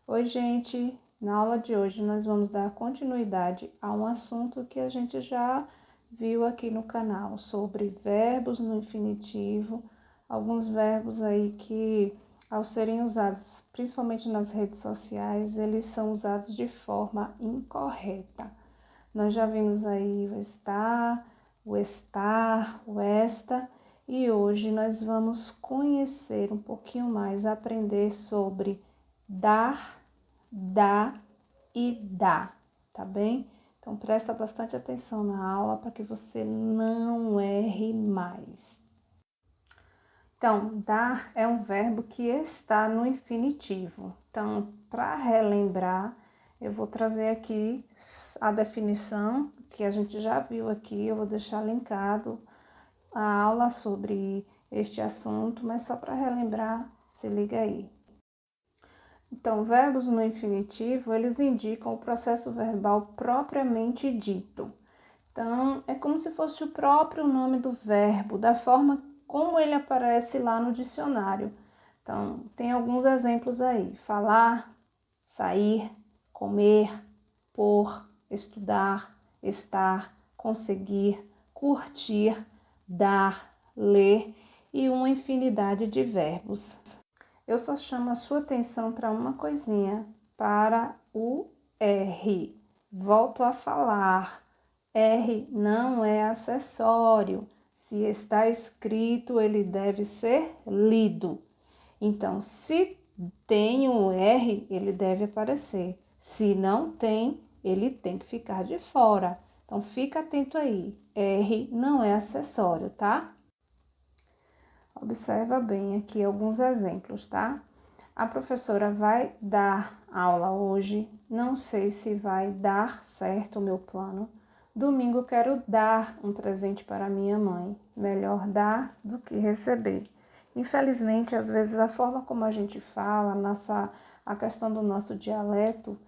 Oi, gente! Na aula de hoje nós vamos dar continuidade a um assunto que a gente já viu aqui no canal, sobre verbos no infinitivo, alguns verbos aí que, ao serem usados principalmente nas redes sociais, eles são usados de forma incorreta. Nós já vimos aí o estar, o esta, e hoje nós vamos conhecer um pouquinho mais, aprender sobre dar, dá e dá, tá bem? Então presta bastante atenção na aula para que você não erre mais. Então, dar é um verbo que está no infinitivo. Então, para relembrar, eu vou trazer aqui a definição que a gente já viu aqui, eu vou deixar linkado a aula sobre este assunto, mas só para relembrar, se liga aí. Então, verbos no infinitivo, eles indicam o processo verbal propriamente dito. Então, é como se fosse o próprio nome do verbo, da forma como ele aparece lá no dicionário. Então, tem alguns exemplos aí: falar, sair, comer, pôr, estudar, estar, conseguir, curtir, dar, ler e uma infinidade de verbos. Eu só chamo a sua atenção para uma coisinha, para o R. Volto a falar, R não é acessório. Se está escrito, ele deve ser lido. Então, se tem o R, ele deve aparecer. Se não tem, ele tem que ficar de fora. Então, fica atento aí. R não é acessório, tá? Observa bem aqui alguns exemplos, tá? A professora vai dar aula hoje. Não sei se vai dar certo o meu plano. Domingo quero dar um presente para minha mãe. Melhor dar do que receber. Infelizmente, às vezes a forma como a gente fala, a questão do nosso dialeto,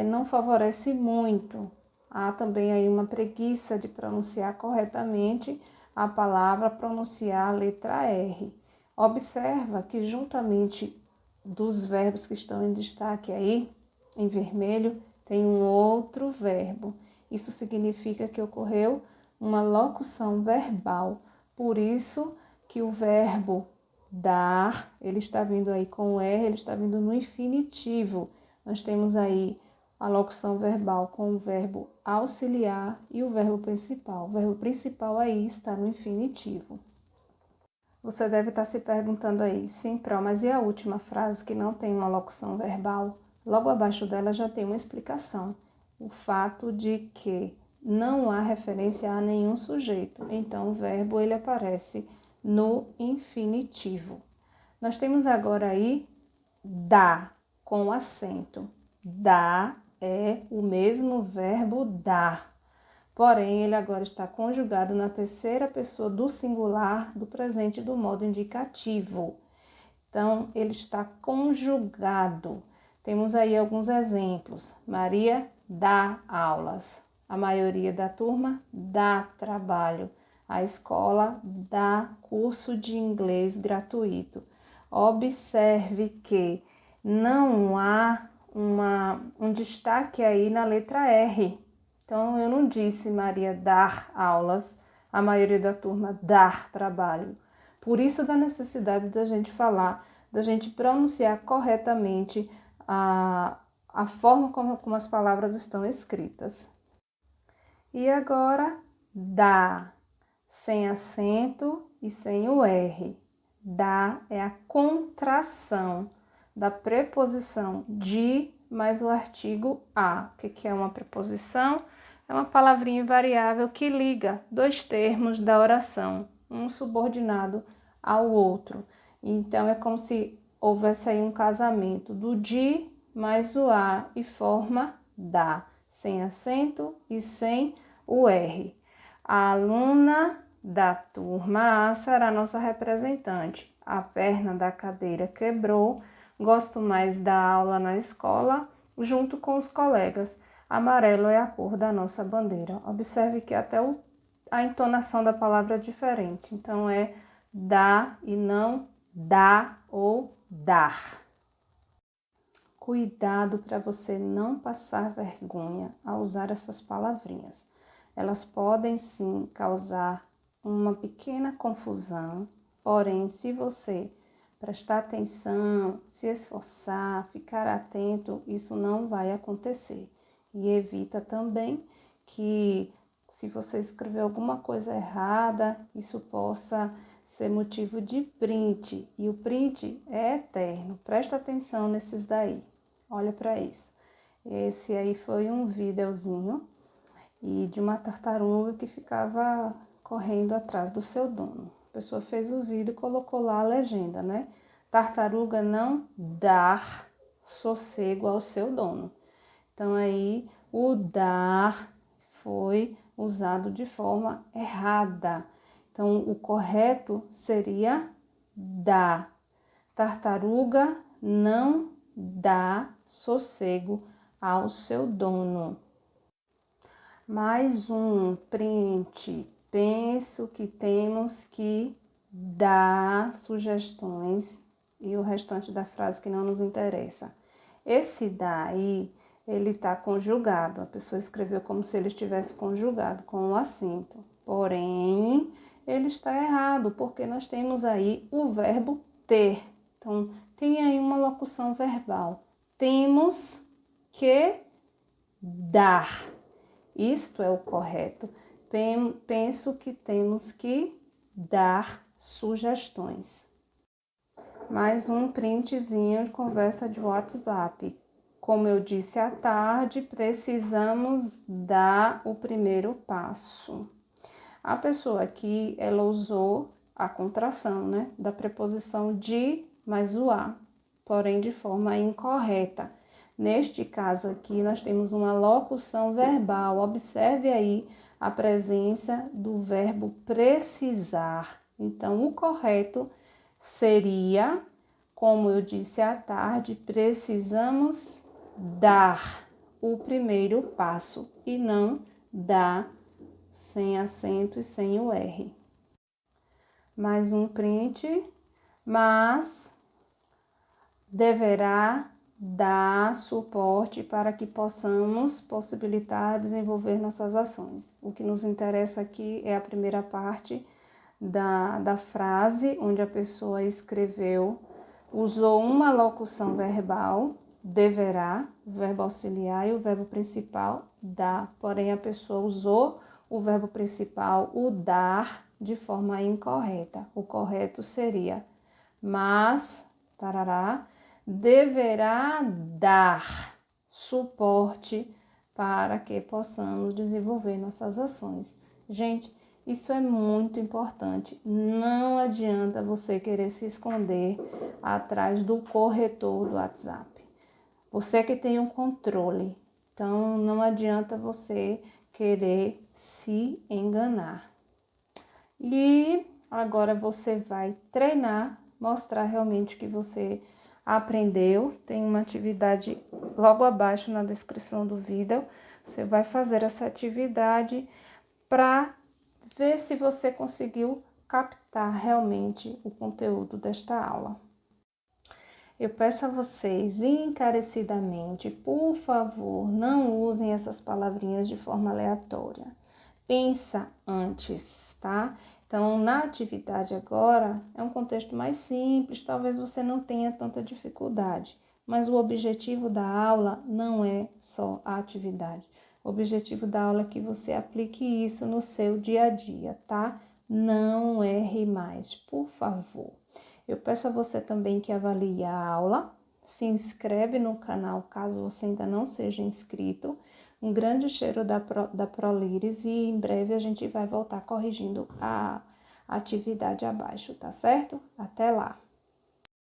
não favorece muito. Há também aí uma preguiça de pronunciar corretamente a palavra, pronunciar a letra R. Observa que juntamente dos verbos que estão em destaque aí, em vermelho, tem um outro verbo. Isso significa que ocorreu uma locução verbal. Por isso que o verbo dar, ele está vindo aí com o R, ele está vindo no infinitivo. Nós temos aí a locução verbal com o verbo auxiliar e o verbo principal. O verbo principal aí está no infinitivo. Você deve estar se perguntando aí, sim, Pro, mas e a última frase que não tem uma locução verbal? Logo abaixo dela já tem uma explicação. O fato de que não há referência a nenhum sujeito, então o verbo ele aparece no infinitivo. Nós temos agora aí dá com acento. Dá é o mesmo verbo dar, porém ele agora está conjugado na terceira pessoa do singular do presente do modo indicativo. Então, ele está conjugado. Temos aí alguns exemplos. Maria dá aulas. A maioria da turma dá trabalho. A escola dá curso de inglês gratuito. Observe que não há um destaque aí na letra R. Então, eu não disse Maria dar aulas, a maioria da turma dar trabalho. Por isso da necessidade da gente falar, da gente pronunciar corretamente a forma como as palavras estão escritas. E agora, dá, sem acento e sem o R. Dá é a contração da preposição de mais o artigo a. O que é uma preposição? É uma palavrinha invariável que liga dois termos da oração, um subordinado ao outro. Então, é como se houvesse aí um casamento do de mais o a e forma dá, sem acento e sem o R. A aluna da turma A será nossa representante. A perna da cadeira quebrou. Gosto mais da aula na escola, junto com os colegas. Amarelo é a cor da nossa bandeira. Observe que até a entonação da palavra é diferente. Então, é dá e não dá ou dar. Cuidado para você não passar vergonha ao usar essas palavrinhas. Elas podem sim causar uma pequena confusão, porém, se você prestar atenção, se esforçar, ficar atento, isso não vai acontecer. E evita também que, se você escrever alguma coisa errada, isso possa ser motivo de print. E o print é eterno. Presta atenção nesses daí. Olha para isso. Esse aí foi um videozinho e de uma tartaruga que ficava correndo atrás do seu dono. A pessoa fez o vídeo e colocou lá a legenda, né? Tartaruga não dar sossego ao seu dono. Então aí o dar foi usado de forma errada. Então o correto seria dar. Tartaruga não dá sossego ao seu dono. Mais um print. Penso que temos que dar sugestões e o restante da frase que não nos interessa. Esse daí, ele está conjugado. A pessoa escreveu como se ele estivesse conjugado com o acento. Porém, ele está errado, porque nós temos aí o verbo ter. Então, tem aí uma locução verbal. Temos que dar. Isto é o correto. Penso que temos que dar sugestões. Mais um printzinho de conversa de WhatsApp. Como eu disse à tarde, precisamos dar o primeiro passo. A pessoa aqui, ela usou a contração, né, da preposição de mais o a, porém de forma incorreta. Neste caso aqui, nós temos uma locução verbal. Observe aí a presença do verbo precisar. Então, o correto seria, como eu disse à tarde, precisamos dar o primeiro passo e não dar sem acento e sem o R. Mais um print, mas deverá dar suporte para que possamos possibilitar desenvolver nossas ações. O que nos interessa aqui é a primeira parte da frase, onde a pessoa escreveu, usou uma locução verbal, deverá, o verbo auxiliar e o verbo principal, dar. Porém, a pessoa usou o verbo principal, o dar, de forma incorreta. O correto seria, mas, tarará, deverá dar suporte para que possamos desenvolver nossas ações. Gente, isso é muito importante. Não adianta você querer se esconder atrás do corretor do WhatsApp. Você que tem um controle. Então, não adianta você querer se enganar. E agora você vai treinar, mostrar realmente que você aprendeu. Tem uma atividade logo abaixo na descrição do vídeo. Você vai fazer essa atividade para ver se você conseguiu captar realmente o conteúdo desta aula. Eu peço a vocês encarecidamente, por favor, não usem essas palavrinhas de forma aleatória. Pensa antes, tá? Então, na atividade agora, é um contexto mais simples, talvez você não tenha tanta dificuldade, mas o objetivo da aula não é só a atividade. O objetivo da aula é que você aplique isso no seu dia a dia, tá? Não erre mais, por favor. Eu peço a você também que avalie a aula, se inscreve no canal caso você ainda não seja inscrito. Um grande cheiro da Prolíris e em breve a gente vai voltar corrigindo a atividade abaixo, tá certo? Até lá!